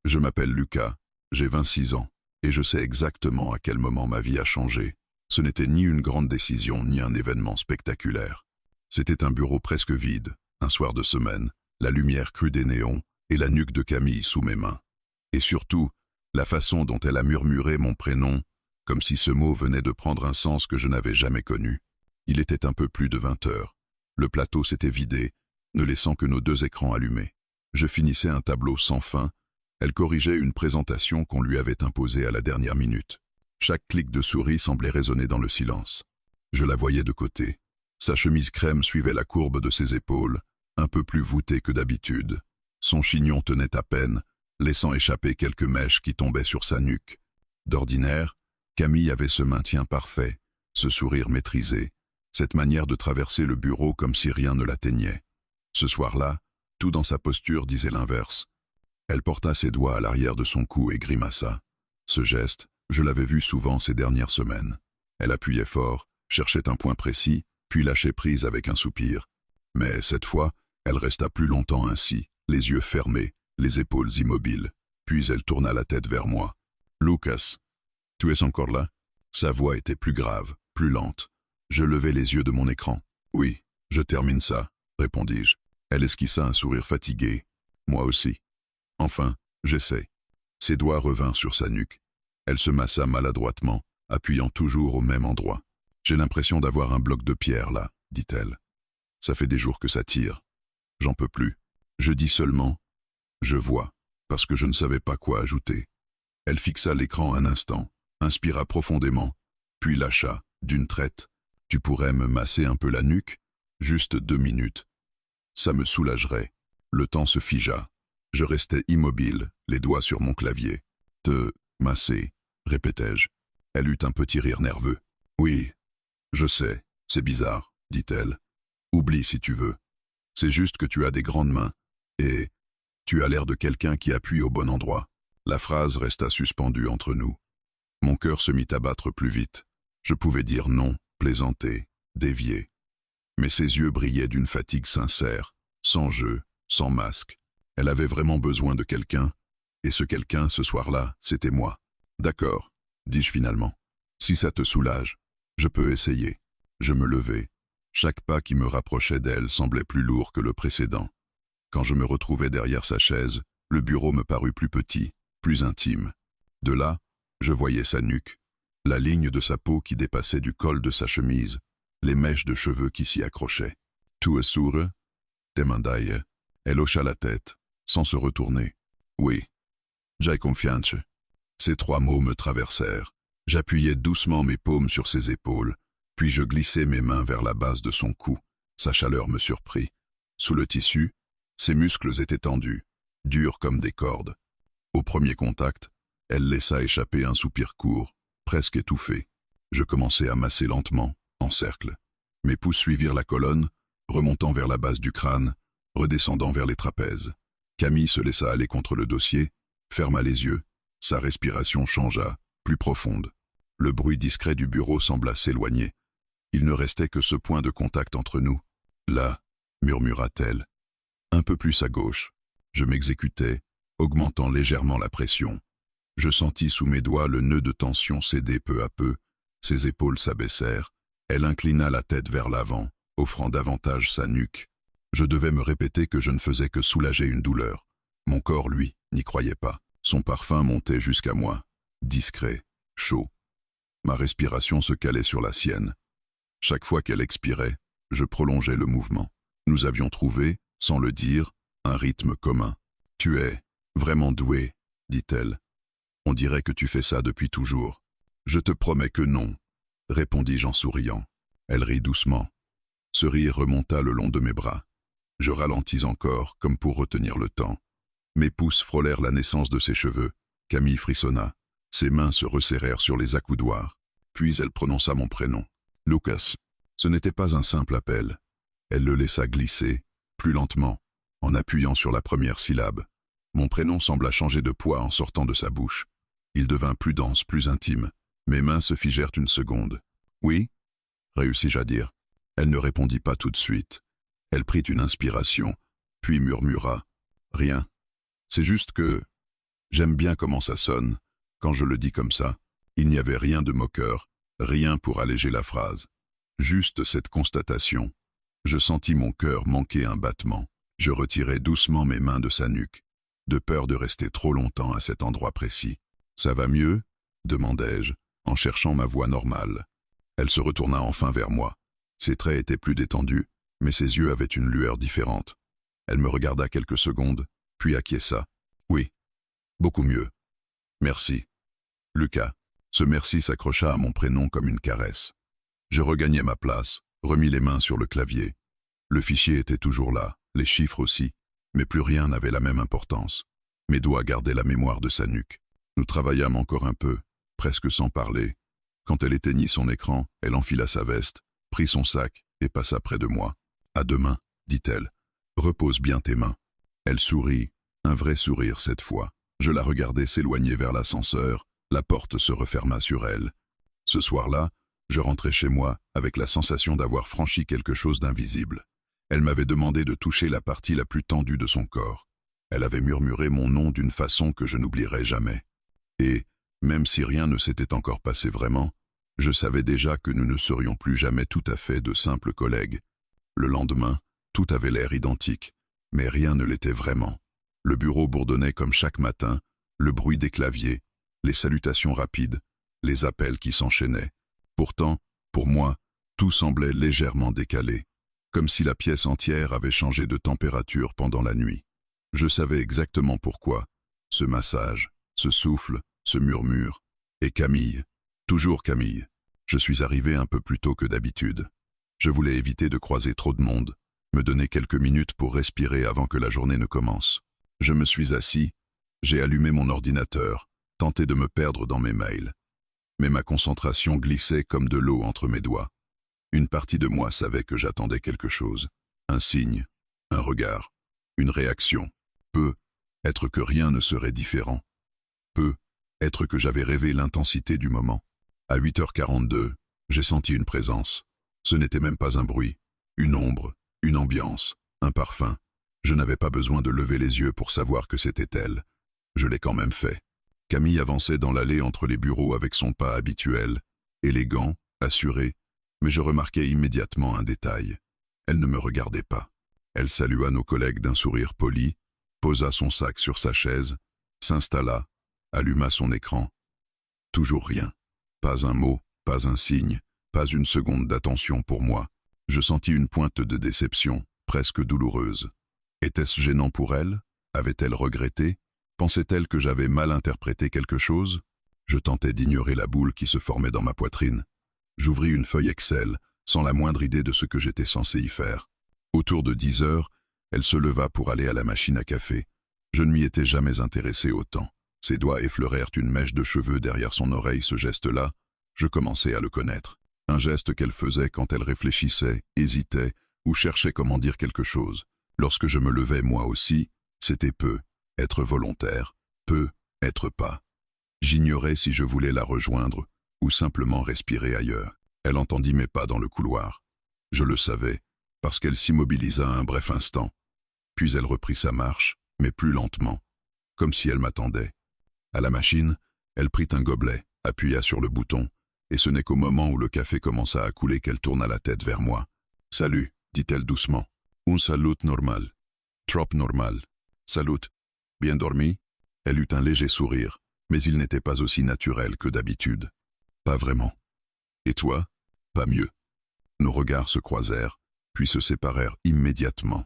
Je m'appelle Lucas, j'ai 26 ans, et je sais exactement à quel moment ma vie a changé. Ce n'était ni une grande décision, ni un événement spectaculaire. C'était un bureau presque vide, un soir de semaine, la lumière crue des néons et la nuque de Camille sous mes mains. Et surtout, la façon dont elle a murmuré mon prénom, comme si ce mot venait de prendre un sens que je n'avais jamais connu. Il était un peu plus de 20 heures. Le plateau s'était vidé, ne laissant que nos deux écrans allumés. Je finissais un tableau sans fin. Elle corrigeait une présentation qu'on lui avait imposée à la dernière minute. Chaque clic de souris semblait résonner dans le silence. Je la voyais de côté. Sa chemise crème suivait la courbe de ses épaules, un peu plus voûtée que d'habitude. Son chignon tenait à peine, laissant échapper quelques mèches qui tombaient sur sa nuque. D'ordinaire, Camille avait ce maintien parfait, ce sourire maîtrisé, cette manière de traverser le bureau comme si rien ne l'atteignait. Ce soir-là, tout dans sa posture disait l'inverse. Elle porta ses doigts à l'arrière de son cou et grimaça. Ce geste, je l'avais vu souvent ces dernières semaines. Elle appuyait fort, cherchait un point précis, puis lâchait prise avec un soupir. Mais cette fois, elle resta plus longtemps ainsi, les yeux fermés, les épaules immobiles. Puis elle tourna la tête vers moi. « Lucas, tu es encore là ?» Sa voix était plus grave, plus lente. Je levai les yeux de mon écran. « Oui, je termine ça », répondis-je. Elle esquissa un sourire fatigué. Moi aussi. « Enfin, j'essaie. » Ses doigts revinrent sur sa nuque. Elle se massa maladroitement, appuyant toujours au même endroit. « J'ai l'impression d'avoir un bloc de pierre là, dit-elle. Ça fait des jours que ça tire. J'en peux plus. Je dis seulement « je vois », parce que je ne savais pas quoi ajouter. Elle fixa l'écran un instant, inspira profondément, puis lâcha, d'une traite. « Tu pourrais me masser un peu la nuque? Juste 2 minutes. » Ça me soulagerait. Le temps se figea. Je restais immobile, les doigts sur mon clavier. « Te masser », répétai-je. Elle eut un petit rire nerveux. « Oui, je sais, c'est bizarre, dit-elle. Oublie si tu veux. C'est juste que tu as des grandes mains, et tu as l'air de quelqu'un qui appuie au bon endroit. » La phrase resta suspendue entre nous. Mon cœur se mit à battre plus vite. Je pouvais dire non, plaisanter, dévier. Mais ses yeux brillaient d'une fatigue sincère, sans jeu, sans masque. Elle avait vraiment besoin de quelqu'un, et ce quelqu'un, ce soir-là, c'était moi. « D'accord, » dis-je finalement. « Si ça te soulage, je peux essayer. » Je me levai. Chaque pas qui me rapprochait d'elle semblait plus lourd que le précédent. Quand je me retrouvai derrière sa chaise, le bureau me parut plus petit, plus intime. De là, je voyais sa nuque, la ligne de sa peau qui dépassait du col de sa chemise, les mèches de cheveux qui s'y accrochaient. « Tu es sûre ?» demandai-je. Elle hocha la tête, sans se retourner. « Oui, j'ai confiance. » Ces 3 mots me traversèrent. J'appuyai doucement mes paumes sur ses épaules, puis je glissai mes mains vers la base de son cou. Sa chaleur me surprit. Sous le tissu, ses muscles étaient tendus, durs comme des cordes. Au premier contact, elle laissa échapper un soupir court, presque étouffé. Je commençai à masser lentement, en cercle. Mes pouces suivirent la colonne, remontant vers la base du crâne, redescendant vers les trapèzes. Camille se laissa aller contre le dossier, ferma les yeux. Sa respiration changea, plus profonde. Le bruit discret du bureau sembla s'éloigner. Il ne restait que ce point de contact entre nous. « Là », murmura-t-elle. Un peu plus à gauche. Je m'exécutais, augmentant légèrement la pression. Je sentis sous mes doigts le nœud de tension céder peu à peu. Ses épaules s'abaissèrent. Elle inclina la tête vers l'avant, offrant davantage sa nuque. Je devais me répéter que je ne faisais que soulager une douleur. Mon corps, lui, n'y croyait pas. Son parfum montait jusqu'à moi, discret, chaud. Ma respiration se calait sur la sienne. Chaque fois qu'elle expirait, je prolongeais le mouvement. Nous avions trouvé, sans le dire, un rythme commun. « Tu es vraiment doué, » dit-elle. « On dirait que tu fais ça depuis toujours. »« Je te promets que non, » répondis-je en souriant. Elle rit doucement. Ce rire remonta le long de mes bras. Je ralentis encore, comme pour retenir le temps. Mes pouces frôlèrent la naissance de ses cheveux. Camille frissonna. Ses mains se resserrèrent sur les accoudoirs. Puis elle prononça mon prénom. « Lucas ». Ce n'était pas un simple appel. Elle le laissa glisser, plus lentement, en appuyant sur la première syllabe. Mon prénom sembla changer de poids en sortant de sa bouche. Il devint plus dense, plus intime. Mes mains se figèrent une seconde. « Oui » réussis-je à dire. Elle ne répondit pas tout de suite. Elle prit une inspiration, puis murmura. « Rien. C'est juste que J'aime bien comment ça sonne. Quand je le dis comme ça, il n'y avait rien de moqueur, rien pour alléger la phrase. Juste cette constatation. Je sentis mon cœur manquer un battement. Je retirai doucement mes mains de sa nuque, de peur de rester trop longtemps à cet endroit précis. « Ça va mieux ?» demandai-je, en cherchant ma voix normale. Elle se retourna enfin vers moi. Ses traits étaient plus détendus, mais ses yeux avaient une lueur différente. Elle me regarda quelques secondes, puis acquiesça. « Oui, beaucoup mieux. Merci. » Lucas. Ce merci s'accrocha à mon prénom comme une caresse. Je regagnai ma place, remis les mains sur le clavier. Le fichier était toujours là, les chiffres aussi, mais plus rien n'avait la même importance. Mes doigts gardaient la mémoire de sa nuque. Nous travaillâmes encore un peu, presque sans parler. Quand elle éteignit son écran, elle enfila sa veste, prit son sac et passa près de moi. « À demain, dit-elle. Repose bien tes mains. » Elle sourit, un vrai sourire cette fois. Je la regardai s'éloigner vers l'ascenseur, la porte se referma sur elle. Ce soir-là, je rentrai chez moi avec la sensation d'avoir franchi quelque chose d'invisible. Elle m'avait demandé de toucher la partie la plus tendue de son corps. Elle avait murmuré mon nom d'une façon que je n'oublierai jamais. Et, même si rien ne s'était encore passé vraiment, je savais déjà que nous ne serions plus jamais tout à fait de simples collègues. Le lendemain, tout avait l'air identique, mais rien ne l'était vraiment. Le bureau bourdonnait comme chaque matin, le bruit des claviers, les salutations rapides, les appels qui s'enchaînaient. Pourtant, pour moi, tout semblait légèrement décalé, comme si la pièce entière avait changé de température pendant la nuit. Je savais exactement pourquoi. Ce massage, ce souffle, ce murmure. Et Camille, toujours Camille. Je suis arrivé un peu plus tôt que d'habitude. Je voulais éviter de croiser trop de monde, me donner quelques minutes pour respirer avant que la journée ne commence. Je me suis assis, j'ai allumé mon ordinateur, tenté de me perdre dans mes mails. Mais ma concentration glissait comme de l'eau entre mes doigts. Une partie de moi savait que j'attendais quelque chose. Un signe, un regard, une réaction. Peut-être que rien ne serait différent. Peut-être que j'avais rêvé l'intensité du moment. À 8h42, j'ai senti une présence. Ce n'était même pas un bruit, une ombre, une ambiance, un parfum. Je n'avais pas besoin de lever les yeux pour savoir que c'était elle. Je l'ai quand même fait. Camille avançait dans l'allée entre les bureaux avec son pas habituel, élégant, assuré, mais je remarquai immédiatement un détail. Elle ne me regardait pas. Elle salua nos collègues d'un sourire poli, posa son sac sur sa chaise, s'installa, alluma son écran. Toujours rien. Pas un mot, pas un signe, pas une seconde d'attention pour moi. Je sentis une pointe de déception, presque douloureuse. Était-ce gênant pour elle? Avait-elle regretté? Pensait-elle que j'avais mal interprété quelque chose? Je tentais d'ignorer la boule qui se formait dans ma poitrine. J'ouvris une feuille Excel, sans la moindre idée de ce que j'étais censé y faire. Autour de 10 heures, elle se leva pour aller à la machine à café. Je ne m'y étais jamais intéressé autant. Ses doigts effleurèrent une mèche de cheveux derrière son oreille. Ce geste-là, je commençais à le connaître. Un geste qu'elle faisait quand elle réfléchissait, hésitait ou cherchait comment dire quelque chose. Lorsque je me levais moi aussi, c'était peu être volontaire, peu être pas. J'ignorais si je voulais la rejoindre ou simplement respirer ailleurs. Elle entendit mes pas dans le couloir. Je le savais, parce qu'elle s'immobilisa un bref instant. Puis elle reprit sa marche, mais plus lentement, comme si elle m'attendait. À la machine, elle prit un gobelet, appuya sur le bouton, et ce n'est qu'au moment où le café commença à couler qu'elle tourna la tête vers moi. « Salut », dit-elle doucement. « Un salut normal. Trop normal. Salut. Bien dormi ?» Elle eut un léger sourire, mais il n'était pas aussi naturel que d'habitude. « Pas vraiment. Et toi ? Pas mieux. » Nos regards se croisèrent, puis se séparèrent immédiatement.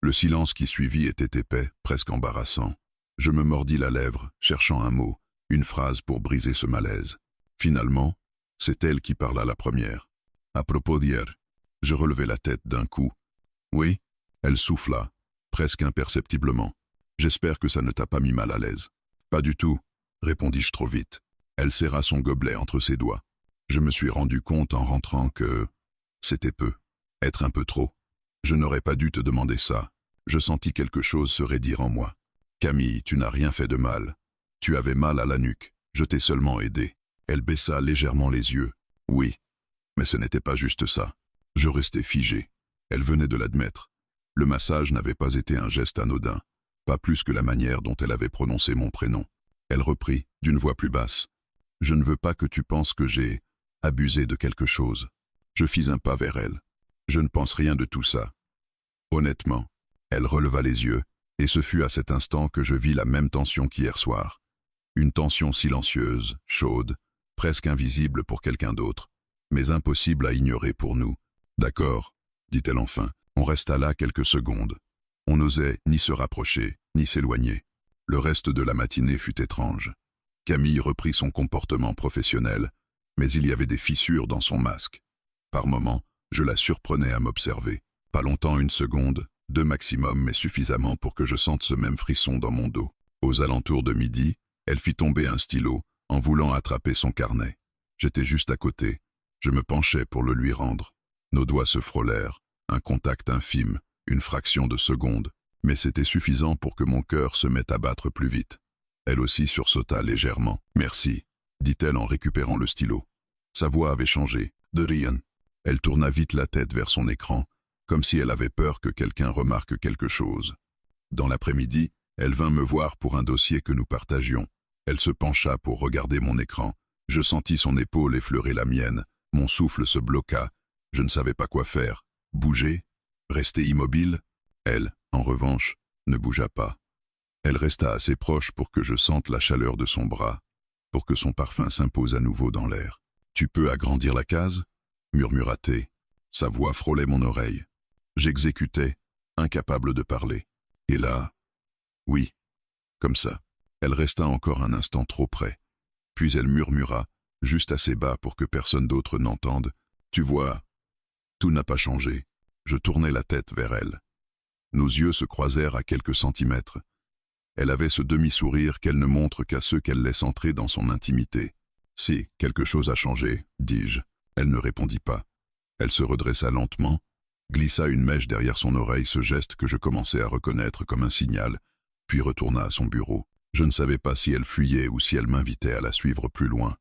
Le silence qui suivit était épais, presque embarrassant. Je me mordis la lèvre, cherchant un mot, une phrase pour briser ce malaise. Finalement, c'est elle qui parla la première. « À propos d'hier. » Je relevai la tête d'un coup. « Oui ?» Elle souffla, presque imperceptiblement. « J'espère que ça ne t'a pas mis mal à l'aise. »« Pas du tout, » répondis-je trop vite. Elle serra son gobelet entre ses doigts. Je me suis rendu compte en rentrant que c'était peu, être un peu trop. Je n'aurais pas dû te demander ça. Je sentis quelque chose se raidir en moi. « Camille, tu n'as rien fait de mal. Tu avais mal à la nuque. Je t'ai seulement aidé. » Elle baissa légèrement les yeux. « Oui, mais ce n'était pas juste ça. » Je restais figé. Elle venait de l'admettre. Le massage n'avait pas été un geste anodin, pas plus que la manière dont elle avait prononcé mon prénom. Elle reprit, d'une voix plus basse. Je ne veux pas que tu penses que j'ai abusé de quelque chose. Je fis un pas vers elle. Je ne pense rien de tout ça. Honnêtement. Elle releva les yeux, et ce fut à cet instant que je vis la même tension qu'hier soir. Une tension silencieuse, chaude, presque invisible pour quelqu'un d'autre, mais impossible à ignorer pour nous. D'accord, dit-elle enfin. On resta là quelques secondes. On n'osait ni se rapprocher, ni s'éloigner. Le reste de la matinée fut étrange. Camille reprit son comportement professionnel, mais il y avait des fissures dans son masque. Par moments, je la surprenais à m'observer. Pas longtemps, une seconde, 2 maximum, mais suffisamment pour que je sente ce même frisson dans mon dos. Aux alentours de midi, elle fit tomber un stylo, en voulant attraper son carnet. J'étais juste à côté. Je me penchai pour le lui rendre. Nos doigts se frôlèrent, un contact infime, une fraction de seconde, mais c'était suffisant pour que mon cœur se mette à battre plus vite. Elle aussi sursauta légèrement. « Merci », dit-elle en récupérant le stylo. Sa voix avait changé. « De rien ». Elle tourna vite la tête vers son écran, comme si elle avait peur que quelqu'un remarque quelque chose. Dans l'après-midi, elle vint me voir pour un dossier que nous partagions. Elle se pencha pour regarder mon écran. Je sentis son épaule effleurer la mienne. Mon souffle se bloqua. Je ne savais pas quoi faire. Bouger? Rester immobile? Elle, en revanche, ne bougea pas. Elle resta assez proche pour que je sente la chaleur de son bras, pour que son parfum s'impose à nouveau dans l'air. « Tu peux agrandir la case » murmura-t-elle. Sa voix frôlait mon oreille. J'exécutais, incapable de parler. Et là, oui, comme ça. Elle resta encore un instant trop près. Puis elle murmura, juste assez bas pour que personne d'autre n'entende. « Tu vois, tout n'a pas changé. » Je tournai la tête vers elle. Nos yeux se croisèrent à quelques centimètres. Elle avait ce demi-sourire qu'elle ne montre qu'à ceux qu'elle laisse entrer dans son intimité. « Si, quelque chose a changé, dis-je. » Elle ne répondit pas. Elle se redressa lentement, glissa une mèche derrière son oreille, ce geste que je commençais à reconnaître comme un signal, puis retourna à son bureau. Je ne savais pas si elle fuyait ou si elle m'invitait à la suivre plus loin.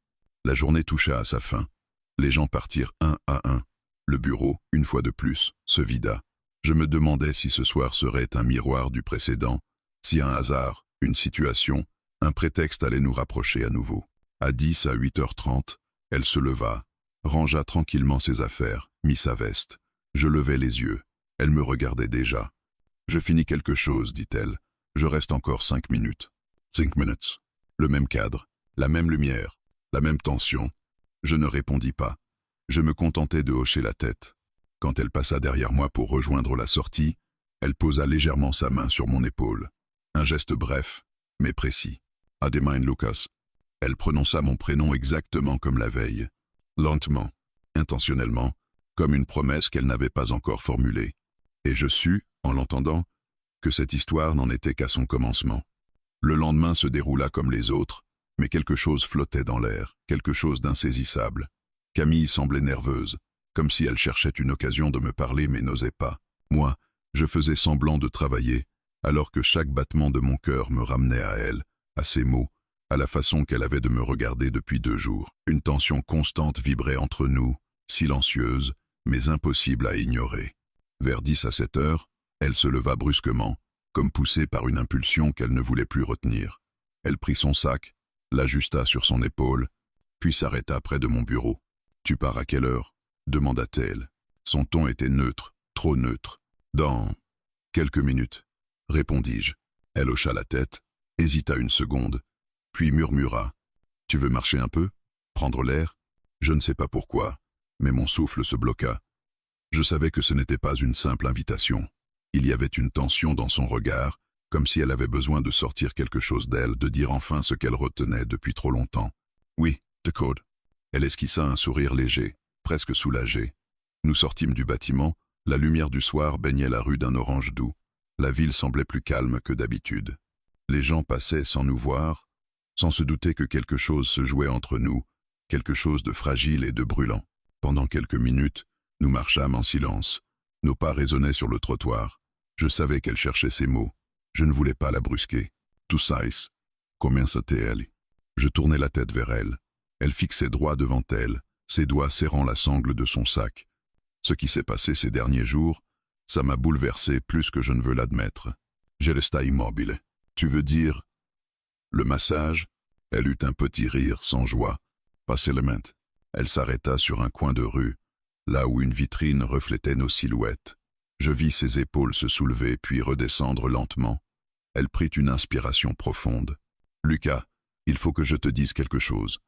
La journée toucha à sa fin. Les gens partirent un à un. Le bureau, une fois de plus, se vida. Je me demandais si ce soir serait un miroir du précédent, si un hasard, une situation, un prétexte allait nous rapprocher à nouveau. À 10 à 8h30, elle se leva, rangea tranquillement ses affaires, mit sa veste. Je levai les yeux. Elle me regardait déjà. « Je finis quelque chose, dit-elle. Je reste encore 5 minutes. » 5 minutes. Le même cadre, la même lumière, la même tension. Je ne répondis pas. Je me contentais de hocher la tête. Quand elle passa derrière moi pour rejoindre la sortie, elle posa légèrement sa main sur mon épaule. Un geste bref, mais précis. « Adeline Lucas ». Elle prononça mon prénom exactement comme la veille. Lentement, intentionnellement, comme une promesse qu'elle n'avait pas encore formulée. Et je sus, en l'entendant, que cette histoire n'en était qu'à son commencement. Le lendemain se déroula comme les autres, mais quelque chose flottait dans l'air, quelque chose d'insaisissable. Camille semblait nerveuse, comme si elle cherchait une occasion de me parler mais n'osait pas. Moi, je faisais semblant de travailler, alors que chaque battement de mon cœur me ramenait à elle, à ses mots, à la façon qu'elle avait de me regarder depuis 2 jours. Une tension constante vibrait entre nous, silencieuse, mais impossible à ignorer. Vers 10 à 7 heures, elle se leva brusquement, comme poussée par une impulsion qu'elle ne voulait plus retenir. Elle prit son sac, l'ajusta sur son épaule, puis s'arrêta près de mon bureau. « Tu pars à quelle heure ?» demanda-t-elle. Son ton était neutre, trop neutre. « Dans quelques minutes, » répondis-je. Elle hocha la tête, hésita une seconde, puis murmura. « Tu veux marcher un peu? Prendre l'air ?» Je ne sais pas pourquoi, mais mon souffle se bloqua. Je savais que ce n'était pas une simple invitation. Il y avait une tension dans son regard, comme si elle avait besoin de sortir quelque chose d'elle, de dire enfin ce qu'elle retenait depuis trop longtemps. « Oui, Decode. » Elle esquissa un sourire léger, presque soulagé. Nous sortîmes du bâtiment, la lumière du soir baignait la rue d'un orange doux. La ville semblait plus calme que d'habitude. Les gens passaient sans nous voir, sans se douter que quelque chose se jouait entre nous, quelque chose de fragile et de brûlant. Pendant quelques minutes, nous marchâmes en silence. Nos pas résonnaient sur le trottoir. Je savais qu'elle cherchait ses mots. Je ne voulais pas la brusquer. « Tu sais, combien c'était-elle » Je tournai la tête vers elle. Elle fixait droit devant elle, ses doigts serrant la sangle de son sac. Ce qui s'est passé ces derniers jours, ça m'a bouleversé plus que je ne veux l'admettre. J'ai resté immobile. Tu veux dire le massage? Elle eut un petit rire sans joie. Pas seulement. Elle s'arrêta sur un coin de rue, là où une vitrine reflétait nos silhouettes. Je vis ses épaules se soulever puis redescendre lentement. Elle prit une inspiration profonde. « Lucas, il faut que je te dise quelque chose. »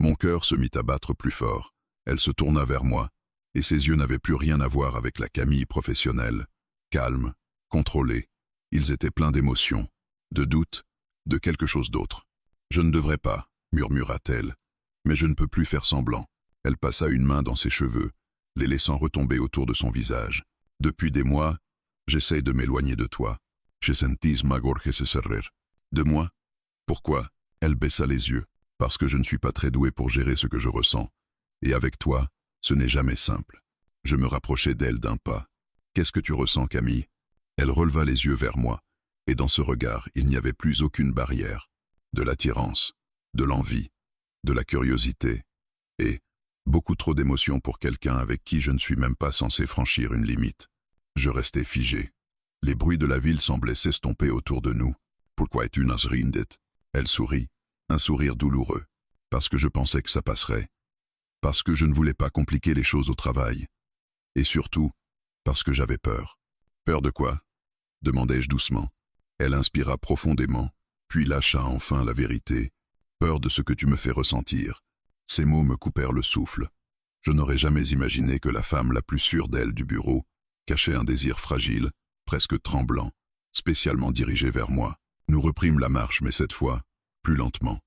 Mon cœur se mit à battre plus fort. Elle se tourna vers moi, et ses yeux n'avaient plus rien à voir avec la Camille professionnelle. Calme, contrôlée, ils étaient pleins d'émotions, de doute, de quelque chose d'autre. « Je ne devrais pas, » murmura-t-elle, « mais je ne peux plus faire semblant. » Elle passa une main dans ses cheveux, les laissant retomber autour de son visage. « Depuis des mois, j'essaye de m'éloigner de toi. J'ai senti ma gorge se serrer. » « De moi? Pourquoi ?» Elle baissa les yeux. « Parce que je ne suis pas très doué pour gérer ce que je ressens. Et avec toi, ce n'est jamais simple. » Je me rapprochai d'elle d'un pas. « Qu'est-ce que tu ressens, Camille ?» Elle releva les yeux vers moi, et dans ce regard, il n'y avait plus aucune barrière. De l'attirance, de l'envie, de la curiosité, et beaucoup trop d'émotions pour quelqu'un avec qui je ne suis même pas censé franchir une limite. Je restais figé. Les bruits de la ville semblaient s'estomper autour de nous. « Pourquoi es-tu nasrindet ?» Elle sourit, un sourire douloureux. « Parce que je pensais que ça passerait. Parce que je ne voulais pas compliquer les choses au travail. Et surtout, parce que j'avais peur. »« Peur de quoi ?» demandai-je doucement. Elle inspira profondément, puis lâcha enfin la vérité. « Peur de ce que tu me fais ressentir. » Ces mots me coupèrent le souffle. Je n'aurais jamais imaginé que la femme la plus sûre d'elle du bureau cachait un désir fragile, presque tremblant, spécialement dirigé vers moi. Nous reprîmes la marche, mais cette fois, plus lentement.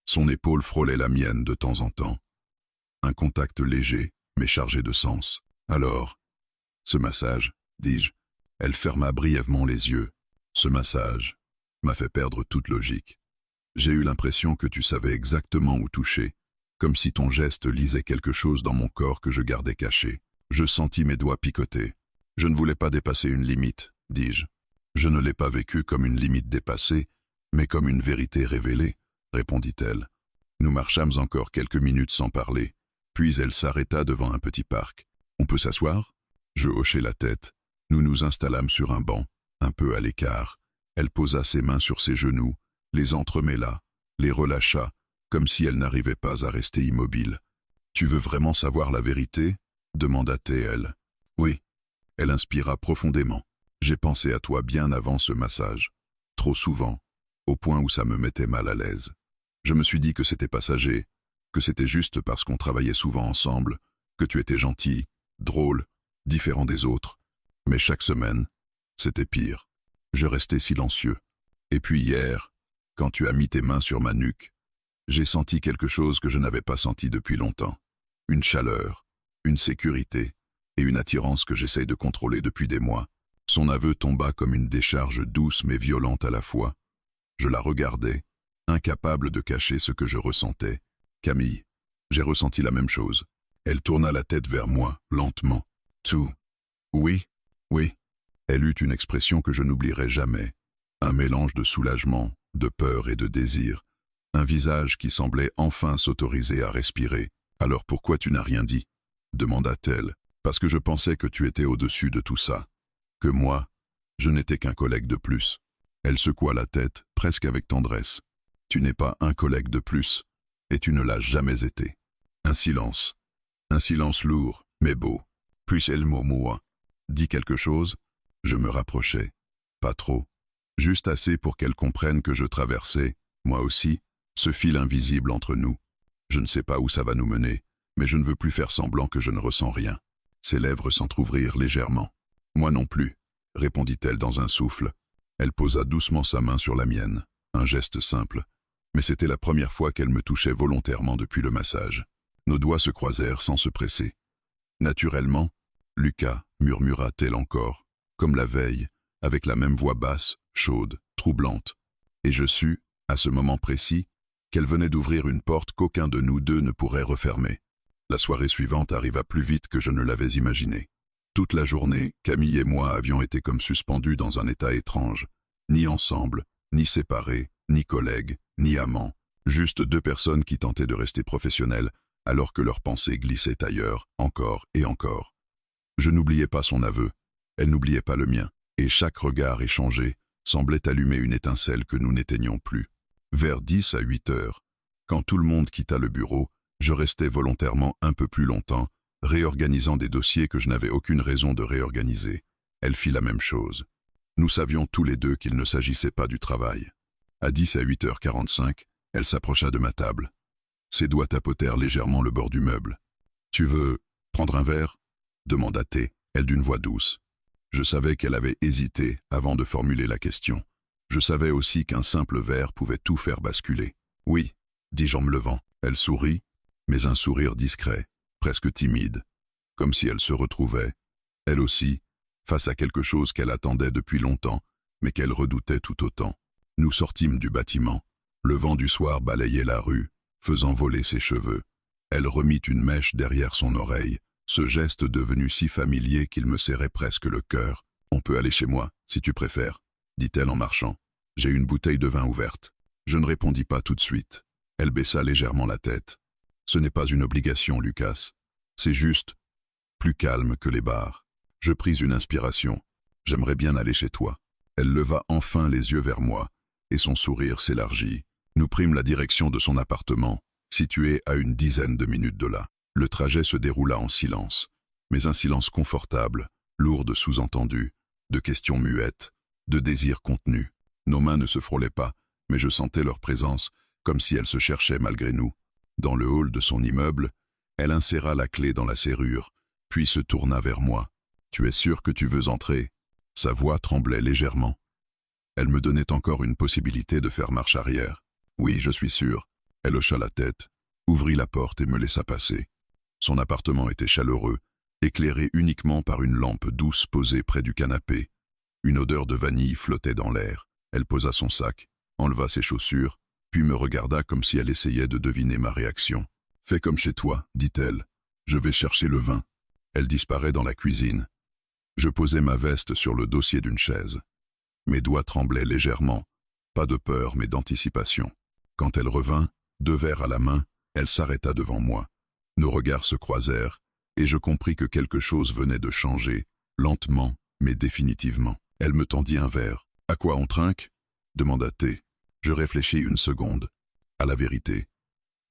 Son épaule frôlait la mienne de temps en temps. Un contact léger, mais chargé de sens. « Alors, ce massage, dis-je. » Elle ferma brièvement les yeux. « Ce massage m'a fait perdre toute logique. J'ai eu l'impression que tu savais exactement où toucher, comme si ton geste lisait quelque chose dans mon corps que je gardais caché. Je sentis mes doigts picoter. Je ne voulais pas dépasser une limite, dis-je. Je ne l'ai pas vécu comme une limite dépassée, mais comme une vérité révélée, répondit-elle. Nous marchâmes encore quelques minutes sans parler, puis elle s'arrêta devant un petit parc. On peut s'asseoir? Je hochai la tête. Nous nous installâmes sur un banc, un peu à l'écart. Elle posa ses mains sur ses genoux, les entremêla, les relâcha, comme si elle n'arrivait pas à rester immobile. « Tu veux vraiment savoir la vérité ?» demanda-t-elle. « Oui. » Elle inspira profondément. « J'ai pensé à toi bien avant ce massage. Trop souvent, au point où ça me mettait mal à l'aise. Je me suis dit que c'était passager, que c'était juste parce qu'on travaillait souvent ensemble, que tu étais gentil, drôle, différent des autres. Mais chaque semaine, c'était pire. Je restais silencieux. Et puis hier, quand tu as mis tes mains sur ma nuque, j'ai senti quelque chose que je n'avais pas senti depuis longtemps. Une chaleur, une sécurité et une attirance que j'essaye de contrôler depuis des mois. » Son aveu tomba comme une décharge douce mais violente à la fois. Je la regardais, incapable de cacher ce que je ressentais. « Camille, j'ai ressenti la même chose. » Elle tourna la tête vers moi, lentement. « Tout. Oui, oui. » Elle eut une expression que je n'oublierai jamais. Un mélange de soulagement, de peur et de désir. Un visage qui semblait enfin s'autoriser à respirer. « Alors pourquoi tu n'as rien dit ?» demanda-t-elle. « Parce que je pensais que tu étais au-dessus de tout ça. Que moi, je n'étais qu'un collègue de plus. » Elle secoua la tête, presque avec tendresse. « Tu n'es pas un collègue de plus, et tu ne l'as jamais été. » Un silence lourd, mais beau. Puis elle murmura. « Dis quelque chose ?» Je me rapprochai. Pas trop. Juste assez pour qu'elle comprenne que je traversais, moi aussi, ce fil invisible entre nous. Je ne sais pas où ça va nous mener, mais je ne veux plus faire semblant que je ne ressens rien. Ses lèvres s'entr'ouvrirent légèrement. « Moi non plus, » répondit-elle dans un souffle. Elle posa doucement sa main sur la mienne, un geste simple. Mais c'était la première fois qu'elle me touchait volontairement depuis le massage. Nos doigts se croisèrent sans se presser. « Naturellement, Lucas, » murmura-t-elle encore, comme la veille, avec la même voix basse, chaude, troublante. Et je sus, à ce moment précis, qu'elle venait d'ouvrir une porte qu'aucun de nous deux ne pourrait refermer. La soirée suivante arriva plus vite que je ne l'avais imaginé. Toute la journée, Camille et moi avions été comme suspendus dans un état étrange. Ni ensemble, ni séparés, ni collègues, ni amants. Juste deux personnes qui tentaient de rester professionnelles, alors que leurs pensées glissaient ailleurs, encore et encore. Je n'oubliais pas son aveu, elle n'oubliait pas le mien, et chaque regard échangé semblait allumer une étincelle que nous n'éteignions plus. Vers 10 à 8 heures, quand tout le monde quitta le bureau, je restais volontairement un peu plus longtemps, réorganisant des dossiers que je n'avais aucune raison de réorganiser. Elle fit la même chose. Nous savions tous les deux qu'il ne s'agissait pas du travail. À 10 à 8h45, elle s'approcha de ma table. Ses doigts tapotèrent légèrement le bord du meuble. « Tu veux prendre un verre ?» demanda-t-elle d'une voix douce. Je savais qu'elle avait hésité avant de formuler la question. Je savais aussi qu'un simple verre pouvait tout faire basculer. « Oui », dis-je en me levant. Elle sourit, mais un sourire discret, presque timide, comme si elle se retrouvait, elle aussi, face à quelque chose qu'elle attendait depuis longtemps, mais qu'elle redoutait tout autant. Nous sortîmes du bâtiment. Le vent du soir balayait la rue, faisant voler ses cheveux. Elle remit une mèche derrière son oreille, ce geste devenu si familier qu'il me serrait presque le cœur. « On peut aller chez moi, si tu préfères, » dit-elle en marchant. « J'ai une bouteille de vin ouverte. » Je ne répondis pas tout de suite. Elle baissa légèrement la tête. « Ce n'est pas une obligation, Lucas. C'est juste plus calme que les bars. » Je pris une inspiration. « J'aimerais bien aller chez toi. » Elle leva enfin les yeux vers moi, et son sourire s'élargit. Nous prîmes la direction de son appartement, situé à une dizaine de minutes de là. Le trajet se déroula en silence, mais un silence confortable, lourd de sous-entendus, de questions muettes, de désirs contenus. Nos mains ne se frôlaient pas, mais je sentais leur présence, comme si elles se cherchaient malgré nous. Dans le hall de son immeuble, elle inséra la clé dans la serrure, puis se tourna vers moi. « Tu es sûr que tu veux entrer ?» Sa voix tremblait légèrement. Elle me donnait encore une possibilité de faire marche arrière. « Oui, je suis sûr. » Elle hocha la tête, ouvrit la porte et me laissa passer. Son appartement était chaleureux, éclairé uniquement par une lampe douce posée près du canapé. Une odeur de vanille flottait dans l'air. Elle posa son sac, enleva ses chaussures, puis me regarda comme si elle essayait de deviner ma réaction. « Fais comme chez toi, » dit-elle. « Je vais chercher le vin. » Elle disparaît dans la cuisine. Je posai ma veste sur le dossier d'une chaise. Mes doigts tremblaient légèrement, pas de peur mais d'anticipation. Quand elle revint, 2 verres à la main, elle s'arrêta devant moi. Nos regards se croisèrent, et je compris que quelque chose venait de changer, lentement mais définitivement. Elle me tendit un verre. « À quoi on trinque ?» demanda-t-elle. Je réfléchis une seconde. À la vérité,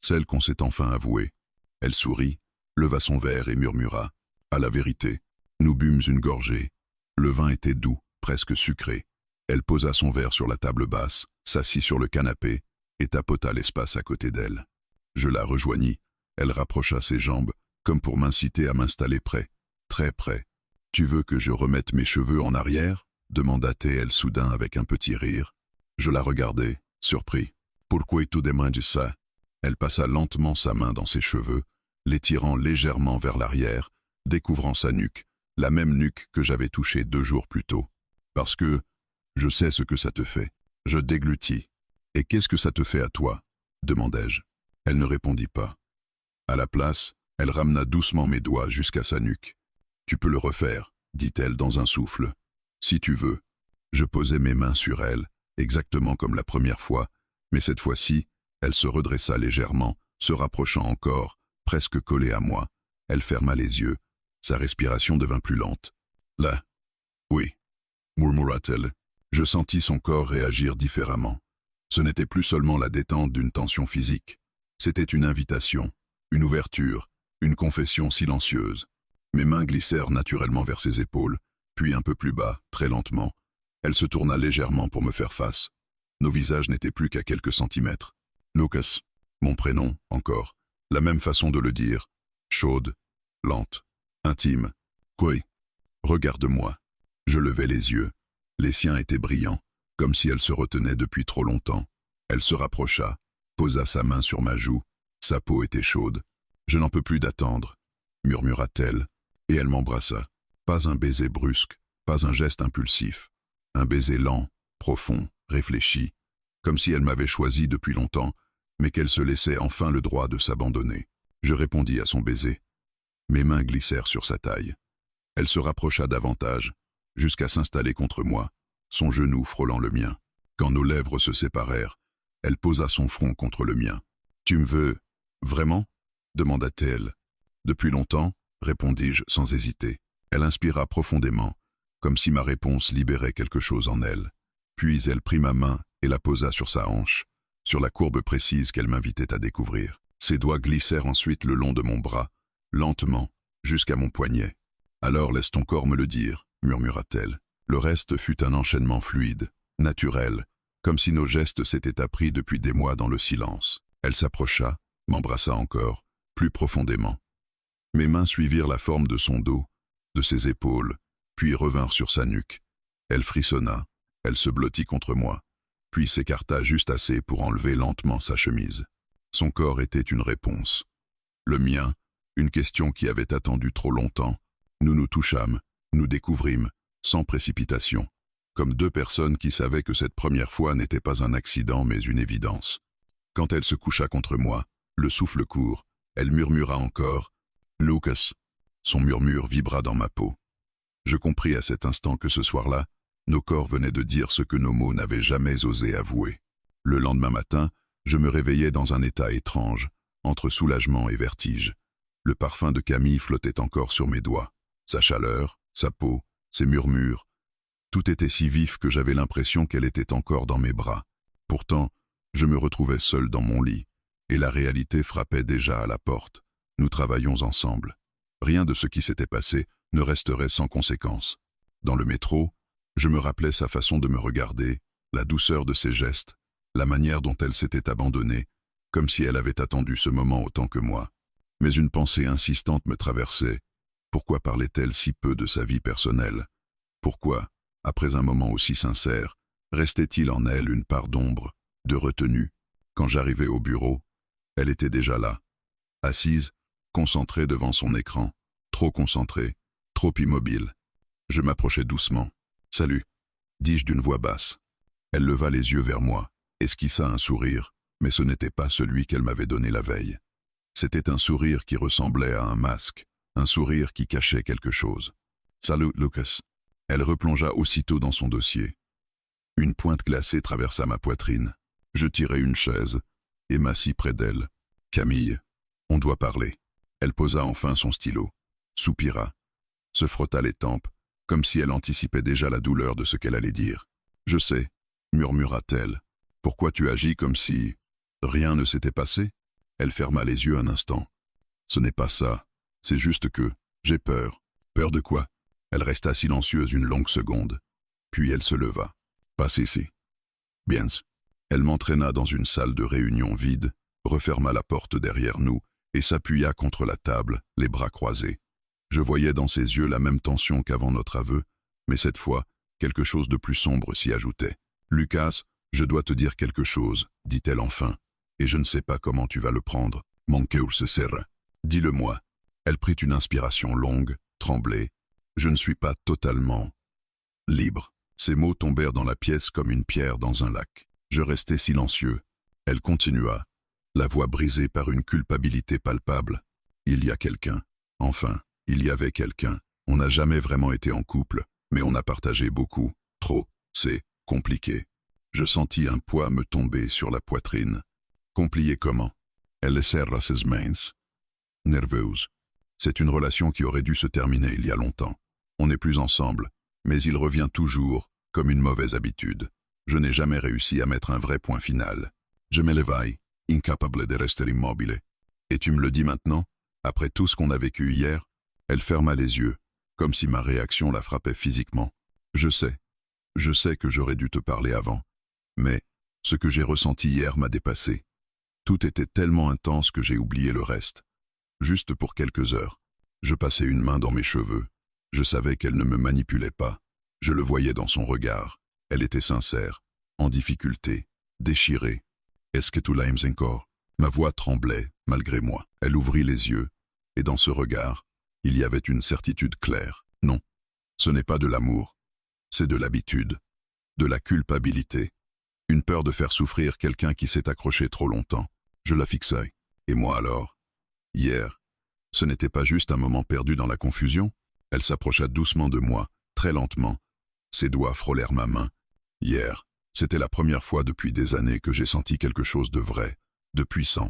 celle qu'on s'est enfin avouée. Elle sourit, leva son verre et murmura. À la vérité. Nous bûmes une gorgée. Le vin était doux, presque sucré. Elle posa son verre sur la table basse, s'assit sur le canapé et tapota l'espace à côté d'elle. Je la rejoignis. Elle rapprocha ses jambes, comme pour m'inciter à m'installer près, très près. « Tu veux que je remette mes cheveux en arrière ?» demanda-t-elle soudain avec un petit rire. Je la regardai, surpris. « Pourquoi tu demandes ça ?» Elle passa lentement sa main dans ses cheveux, les tirant légèrement vers l'arrière, découvrant sa nuque, la même nuque que j'avais touchée 2 jours plus tôt. « Parce que je sais ce que ça te fait. » Je déglutis. « Et qu'est-ce que ça te fait à toi ?» demandai-je. Elle ne répondit pas. À la place, elle ramena doucement mes doigts jusqu'à sa nuque. « Tu peux le refaire, » dit-elle dans un souffle. « Si tu veux. » Je posai mes mains sur elle, exactement comme la première fois, mais cette fois-ci, elle se redressa légèrement, se rapprochant encore, presque collée à moi. Elle ferma les yeux. Sa respiration devint plus lente. « Là. Oui. » murmura-t-elle. Je sentis son corps réagir différemment. Ce n'était plus seulement la détente d'une tension physique. C'était une invitation, une ouverture, une confession silencieuse. Mes mains glissèrent naturellement vers ses épaules, puis un peu plus bas, très lentement. Elle se tourna légèrement pour me faire face. Nos visages n'étaient plus qu'à quelques centimètres. Lucas, mon prénom, encore. La même façon de le dire. Chaude, lente, intime. Quoi? Regarde-moi. Je levai les yeux. Les siens étaient brillants, comme si elle se retenait depuis trop longtemps. Elle se rapprocha, posa sa main sur ma joue. Sa peau était chaude. « Je n'en peux plus d'attendre », murmura-t-elle, et elle m'embrassa. Pas un baiser brusque, pas un geste impulsif. Un baiser lent, profond, réfléchi, comme si elle m'avait choisi depuis longtemps, mais qu'elle se laissait enfin le droit de s'abandonner. Je répondis à son baiser. Mes mains glissèrent sur sa taille. Elle se rapprocha davantage, jusqu'à s'installer contre moi, son genou frôlant le mien. Quand nos lèvres se séparèrent, elle posa son front contre le mien. « Tu me veux vraiment ?» demanda-t-elle. « Depuis longtemps ?» répondis-je sans hésiter. Elle inspira profondément, comme si ma réponse libérait quelque chose en elle. Puis elle prit ma main et la posa sur sa hanche. sur la courbe précise qu'elle m'invitait à découvrir. Ses doigts glissèrent ensuite le long de mon bras, lentement, jusqu'à mon poignet. « Alors laisse ton corps me le dire », murmura-t-elle. Le reste fut un enchaînement fluide, naturel, comme si nos gestes s'étaient appris depuis des mois dans le silence. Elle s'approcha, m'embrassa encore, plus profondément. Mes mains suivirent la forme de son dos, de ses épaules, puis revinrent sur sa nuque. Elle frissonna, elle se blottit contre moi, puis s'écarta juste assez pour enlever lentement sa chemise. Son corps était une réponse. Le mien, une question qui avait attendu trop longtemps. Nous nous touchâmes, nous découvrîmes, sans précipitation, comme deux personnes qui savaient que cette première fois n'était pas un accident mais une évidence. Quand elle se coucha contre moi, le souffle court, elle murmura encore « Lucas ». Son murmure vibra dans ma peau. Je compris à cet instant que ce soir-là, nos corps venaient de dire ce que nos mots n'avaient jamais osé avouer. Le lendemain matin, je me réveillais dans un état étrange, entre soulagement et vertige. Le parfum de Camille flottait encore sur mes doigts. Sa chaleur, sa peau, ses murmures, tout était si vif que j'avais l'impression qu'elle était encore dans mes bras. Pourtant, je me retrouvais seul dans mon lit, et la réalité frappait déjà à la porte. Nous travaillions ensemble. Rien de ce qui s'était passé ne resterait sans conséquence. Dans le métro, je me rappelais sa façon de me regarder, la douceur de ses gestes, la manière dont elle s'était abandonnée, comme si elle avait attendu ce moment autant que moi. Mais une pensée insistante me traversait. Pourquoi parlait-elle si peu de sa vie personnelle? Pourquoi, après un moment aussi sincère, restait-il en elle une part d'ombre, de retenue? Quand j'arrivai au bureau, elle était déjà là, assise, concentrée devant son écran, trop concentrée, trop immobile. Je m'approchai doucement. « Salut », dis-je d'une voix basse. Elle leva les yeux vers moi, esquissa un sourire, mais ce n'était pas celui qu'elle m'avait donné la veille. C'était un sourire qui ressemblait à un masque, un sourire qui cachait quelque chose. « Salut, Lucas ». Elle replongea aussitôt dans son dossier. Une pointe glacée traversa ma poitrine. Je tirai une chaise et m'assis près d'elle. « Camille, on doit parler ». Elle posa enfin son stylo, soupira, se frotta les tempes, comme si elle anticipait déjà la douleur de ce qu'elle allait dire. « Je sais », murmura-t-elle. « Pourquoi tu agis comme si rien ne s'était passé ?» Elle ferma les yeux un instant. « Ce n'est pas ça, c'est juste que j'ai peur. » « Peur de quoi ?» Elle resta silencieuse une longue seconde, puis elle se leva. « Passe ici. » « Bien. » Elle m'entraîna dans une salle de réunion vide, referma la porte derrière nous et s'appuya contre la table, les bras croisés. Je voyais dans ses yeux la même tension qu'avant notre aveu, mais cette fois, quelque chose de plus sombre s'y ajoutait. « Lucas, je dois te dire quelque chose, » dit-elle enfin, « et je ne sais pas comment tu vas le prendre. Mon cœur se serre. Dis-le-moi. » Elle prit une inspiration longue, tremblait. « Je ne suis pas totalement libre. » Ces mots tombèrent dans la pièce comme une pierre dans un lac. Je restai silencieux. Elle continua, la voix brisée par une culpabilité palpable. « Il y a quelqu'un. Enfin, il y avait quelqu'un. On n'a jamais vraiment été en couple, mais on a partagé beaucoup. Trop. C'est compliqué. » Je sentis un poids me tomber sur la poitrine. Compliqué comment? Elle serra ses mains. Nerveuse. C'est une relation qui aurait dû se terminer il y a longtemps. On n'est plus ensemble, mais il revient toujours, comme une mauvaise habitude. Je n'ai jamais réussi à mettre un vrai point final. Je me levai, incapable de rester immobile. Et tu me le dis maintenant, après tout ce qu'on a vécu hier? Elle ferma les yeux, comme si ma réaction la frappait physiquement. Je sais que j'aurais dû te parler avant. Mais ce que j'ai ressenti hier m'a dépassé. Tout était tellement intense que j'ai oublié le reste. Juste pour quelques heures, je passais une main dans mes cheveux. Je savais qu'elle ne me manipulait pas. Je le voyais dans son regard. Elle était sincère, en difficulté, déchirée. « Est-ce que tu l'aimes encore ?» Ma voix tremblait, malgré moi. Elle ouvrit les yeux, et dans ce regard, il y avait une certitude claire. Non, ce n'est pas de l'amour. C'est de l'habitude, de la culpabilité. Une peur de faire souffrir quelqu'un qui s'est accroché trop longtemps. Je la fixai. Et moi alors? Hier, ce n'était pas juste un moment perdu dans la confusion. Elle s'approcha doucement de moi, très lentement. Ses doigts frôlèrent ma main. Hier, c'était la première fois depuis des années que j'ai senti quelque chose de vrai, de puissant.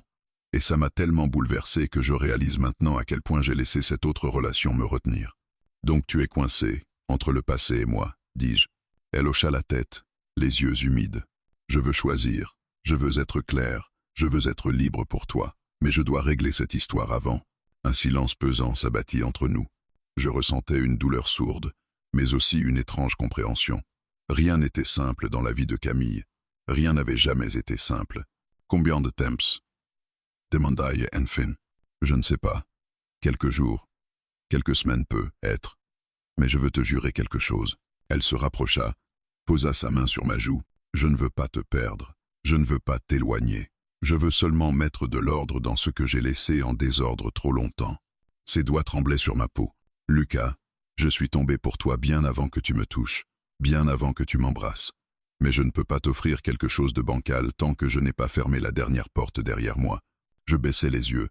Et ça m'a tellement bouleversé que je réalise maintenant à quel point j'ai laissé cette autre relation me retenir. Donc tu es coincé, entre le passé et moi, dis-je. Elle hocha la tête, les yeux humides. Je veux choisir. Je veux être clair, je veux être libre pour toi, mais je dois régler cette histoire avant. Un silence pesant s'abattit entre nous. Je ressentais une douleur sourde, mais aussi une étrange compréhension. Rien n'était simple dans la vie de Camille. Rien n'avait jamais été simple. Combien de temps? Demandai enfin. Je ne sais pas. Quelques jours. Quelques semaines peut être. Mais je veux te jurer quelque chose. Elle se rapprocha, posa sa main sur ma joue. Je ne veux pas te perdre. Je ne veux pas t'éloigner. Je veux seulement mettre de l'ordre dans ce que j'ai laissé en désordre trop longtemps. Ses doigts tremblaient sur ma peau. Lucas, je suis tombé pour toi bien avant que tu me touches, bien avant que tu m'embrasses. Mais je ne peux pas t'offrir quelque chose de bancal tant que je n'ai pas fermé la dernière porte derrière moi. Je baissai les yeux.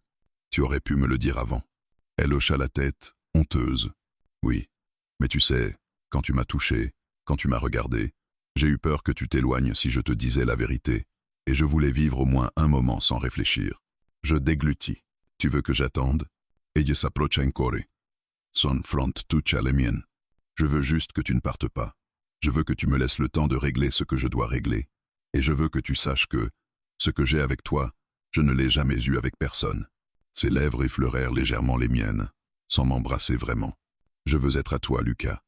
Tu aurais pu me le dire avant. Elle hocha la tête, honteuse. Oui, mais tu sais, quand tu m'as touché, quand tu m'as regardé, j'ai eu peur que tu t'éloignes si je te disais la vérité, et je voulais vivre au moins un moment sans réfléchir. Je déglutis. Tu veux que j'attende? Ella s'approcha encore. Son front toucha les miennes. Je veux juste que tu ne partes pas. Je veux que tu me laisses le temps de régler ce que je dois régler. Et je veux que tu saches que, ce que j'ai avec toi, je ne l'ai jamais eu avec personne. Ses lèvres effleurèrent légèrement les miennes, sans m'embrasser vraiment. Je veux être à toi, Lucas.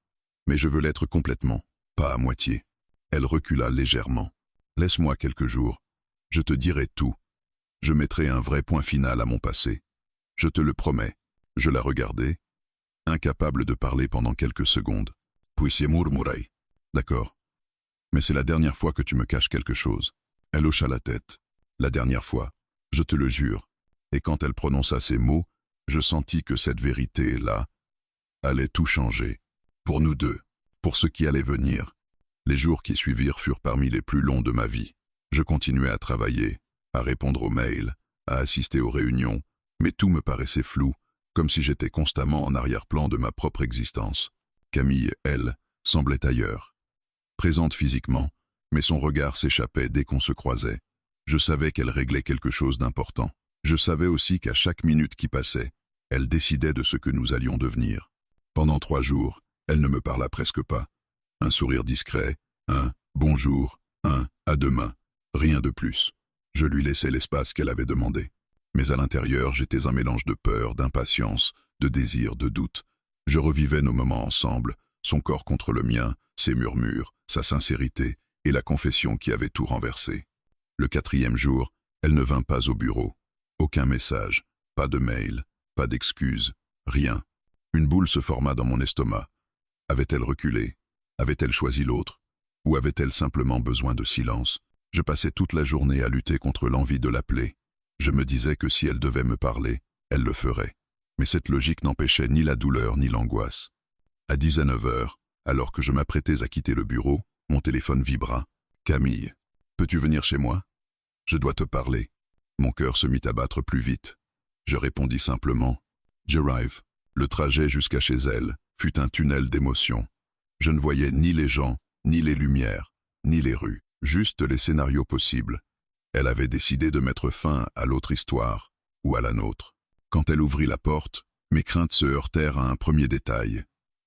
Mais je veux l'être complètement, pas à moitié. Elle recula légèrement. Laisse-moi quelques jours. Je te dirai tout. Je mettrai un vrai point final à mon passé. Je te le promets. Je la regardai, incapable de parler pendant quelques secondes. Puis murmurai. D'accord. Mais c'est la dernière fois que tu me caches quelque chose. Elle hocha la tête. La dernière fois. Je te le jure. Et quand elle prononça ces mots, je sentis que cette vérité-là allait tout changer. Pour nous deux. Pour ce qui allait venir. Les jours qui suivirent furent parmi les plus longs de ma vie. Je continuais à travailler, à répondre aux mails, à assister aux réunions, mais tout me paraissait flou, comme si j'étais constamment en arrière-plan de ma propre existence. Camille, elle, semblait ailleurs. Présente physiquement, mais son regard s'échappait dès qu'on se croisait. Je savais qu'elle réglait quelque chose d'important. Je savais aussi qu'à chaque minute qui passait, elle décidait de ce que nous allions devenir. Pendant 3 jours, elle ne me parla presque pas. Un sourire discret, un « bonjour », un « à demain », rien de plus. Je lui laissais l'espace qu'elle avait demandé. Mais à l'intérieur, j'étais un mélange de peur, d'impatience, de désir, de doute. Je revivais nos moments ensemble, son corps contre le mien, ses murmures, sa sincérité et la confession qui avait tout renversé. Le 4e jour, elle ne vint pas au bureau. Aucun message, pas de mail, pas d'excuses, rien. Une boule se forma dans mon estomac. Avait-elle reculé? Avait-elle choisi l'autre? Ou avait-elle simplement besoin de silence? Je passais toute la journée à lutter contre l'envie de l'appeler. Je me disais que si elle devait me parler, elle le ferait. Mais cette logique n'empêchait ni la douleur ni l'angoisse. À 19 heures, alors que je m'apprêtais à quitter le bureau, mon téléphone vibra. « Camille, peux-tu venir chez moi? Je dois te parler. » Mon cœur se mit à battre plus vite. Je répondis simplement « J'arrive ». Le trajet jusqu'à chez elle fut un tunnel d'émotions. Je ne voyais ni les gens, ni les lumières, ni les rues, juste les scénarios possibles. Elle avait décidé de mettre fin à l'autre histoire, ou à la nôtre. Quand elle ouvrit la porte, mes craintes se heurtèrent à un premier détail.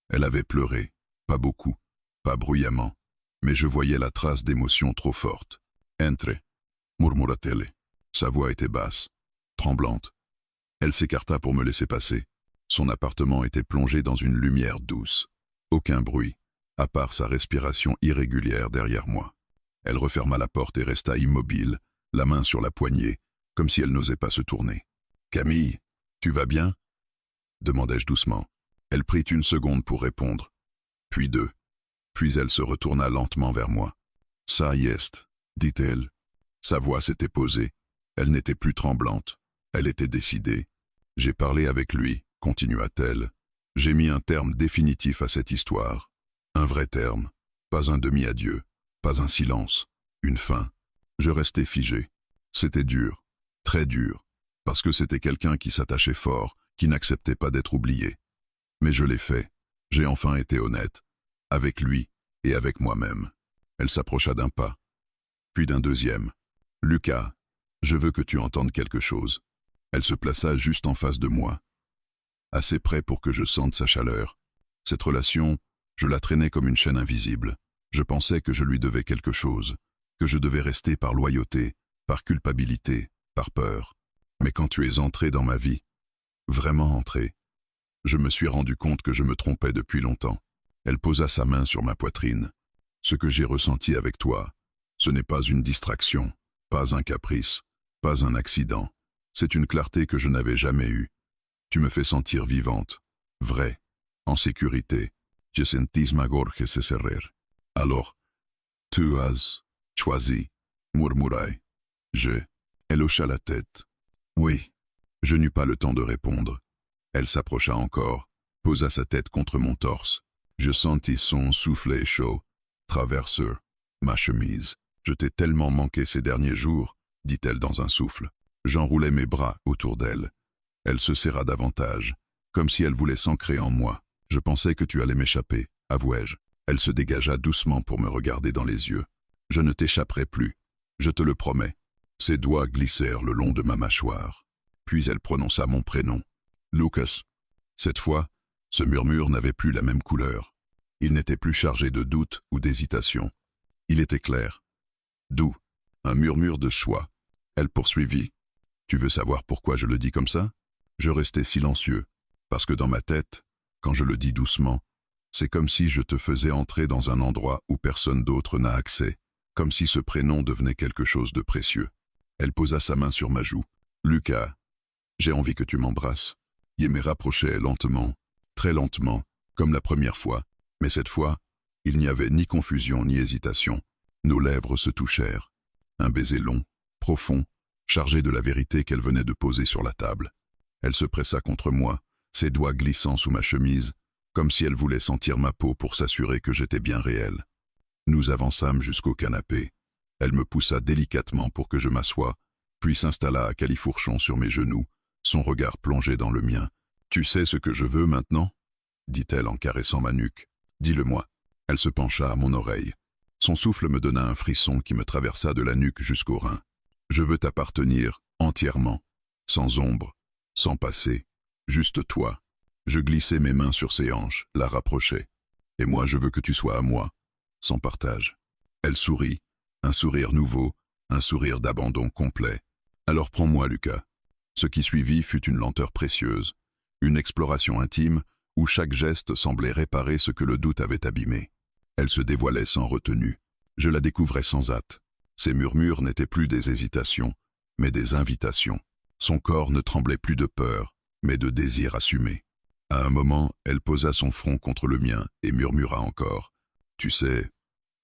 Elle avait pleuré, pas beaucoup, pas bruyamment, mais je voyais la trace d'émotion trop forte. « Entre », murmura-t-elle. Sa voix était basse, tremblante. Elle s'écarta pour me laisser passer. Son appartement était plongé dans une lumière douce. Aucun bruit, à part sa respiration irrégulière derrière moi. Elle referma la porte et resta immobile, la main sur la poignée, comme si elle n'osait pas se tourner. « Camille, tu vas bien ?» demandai-je doucement. Elle prit une seconde pour répondre, puis 2. Puis elle se retourna lentement vers moi. « Ça y est, » dit-elle. Sa voix s'était posée. Elle n'était plus tremblante. Elle était décidée. « J'ai parlé avec lui, » continua-t-elle. « J'ai mis un terme définitif à cette histoire. Un vrai terme. Pas un demi-adieu. Pas un silence. Une fin. » Je restais figé. C'était dur. Très dur. Parce que c'était quelqu'un qui s'attachait fort, qui n'acceptait pas d'être oublié. Mais je l'ai fait. J'ai enfin été honnête. Avec lui et avec moi-même. Elle s'approcha d'un pas. Puis d'un deuxième. « Lucas, je veux que tu entendes quelque chose. » Elle se plaça juste en face de moi. Assez près pour que je sente sa chaleur. Cette relation, je la traînais comme une chaîne invisible. Je pensais que je lui devais quelque chose, que je devais rester par loyauté, par culpabilité, par peur. Mais quand tu es entré dans ma vie, vraiment entré, je me suis rendu compte que je me trompais depuis longtemps. Elle posa sa main sur ma poitrine. Ce que j'ai ressenti avec toi, ce n'est pas une distraction, pas un caprice, pas un accident. C'est une clarté que je n'avais jamais eue. Tu me fais sentir vivante, vraie, en sécurité. Je sentis ma gorge se serrer. Alors, tu as choisi, murmurai. Elle hocha la tête. Oui. Je n'eus pas le temps de répondre. Elle s'approcha encore, posa sa tête contre mon torse. Je sentis son soufflet chaud traverser ma chemise. Je t'ai tellement manqué ces derniers jours, dit-elle dans un souffle. J'enroulai mes bras autour d'elle. Elle se serra davantage, comme si elle voulait s'ancrer en moi. Je pensais que tu allais m'échapper, avouai-je. Elle se dégagea doucement pour me regarder dans les yeux. Je ne t'échapperai plus, je te le promets. Ses doigts glissèrent le long de ma mâchoire. Puis elle prononça mon prénom. Lucas. Cette fois, ce murmure n'avait plus la même couleur. Il n'était plus chargé de doute ou d'hésitation. Il était clair. Doux, un murmure de choix. Elle poursuivit. Tu veux savoir pourquoi je le dis comme ça? Je restai silencieux, parce que dans ma tête, quand je le dis doucement, c'est comme si je te faisais entrer dans un endroit où personne d'autre n'a accès, comme si ce prénom devenait quelque chose de précieux. Elle posa sa main sur ma joue. Lucas, j'ai envie que tu m'embrasses. Il me rapprochait lentement, très lentement, comme la première fois. Mais cette fois, il n'y avait ni confusion ni hésitation. Nos lèvres se touchèrent. Un baiser long, profond, chargé de la vérité qu'elle venait de poser sur la table. Elle se pressa contre moi, ses doigts glissant sous ma chemise, comme si elle voulait sentir ma peau pour s'assurer que j'étais bien réel. Nous avançâmes jusqu'au canapé. Elle me poussa délicatement pour que je m'assoie, puis s'installa à califourchon sur mes genoux, son regard plongé dans le mien. « Tu sais ce que je veux maintenant ?» dit-elle en caressant ma nuque. « Dis-le-moi. » Elle se pencha à mon oreille. Son souffle me donna un frisson qui me traversa de la nuque jusqu'aux reins. « Je veux t'appartenir, entièrement, sans ombre, sans passé, juste toi. » Je glissai mes mains sur ses hanches, la rapprochai. « Et moi je veux que tu sois à moi, sans partage. » Elle sourit, un sourire nouveau, un sourire d'abandon complet. « Alors prends-moi, Lucas. » Ce qui suivit fut une lenteur précieuse, une exploration intime où chaque geste semblait réparer ce que le doute avait abîmé. Elle se dévoilait sans retenue. Je la découvrais sans hâte. Ses murmures n'étaient plus des hésitations, mais des invitations. Son corps ne tremblait plus de peur, mais de désir assumé. À un moment, elle posa son front contre le mien et murmura encore. « Tu sais,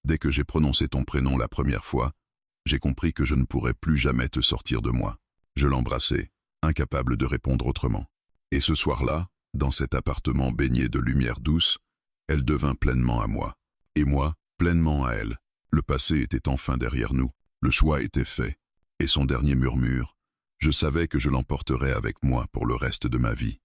dès que j'ai prononcé ton prénom la première fois, j'ai compris que je ne pourrais plus jamais te sortir de moi. » Je l'embrassai, incapable de répondre autrement. Et ce soir-là, dans cet appartement baigné de lumière douce, elle devint pleinement à moi. Et moi, pleinement à elle. Le passé était enfin derrière nous. Le choix était fait. Et son dernier murmure, je savais que je l'emporterais avec moi pour le reste de ma vie.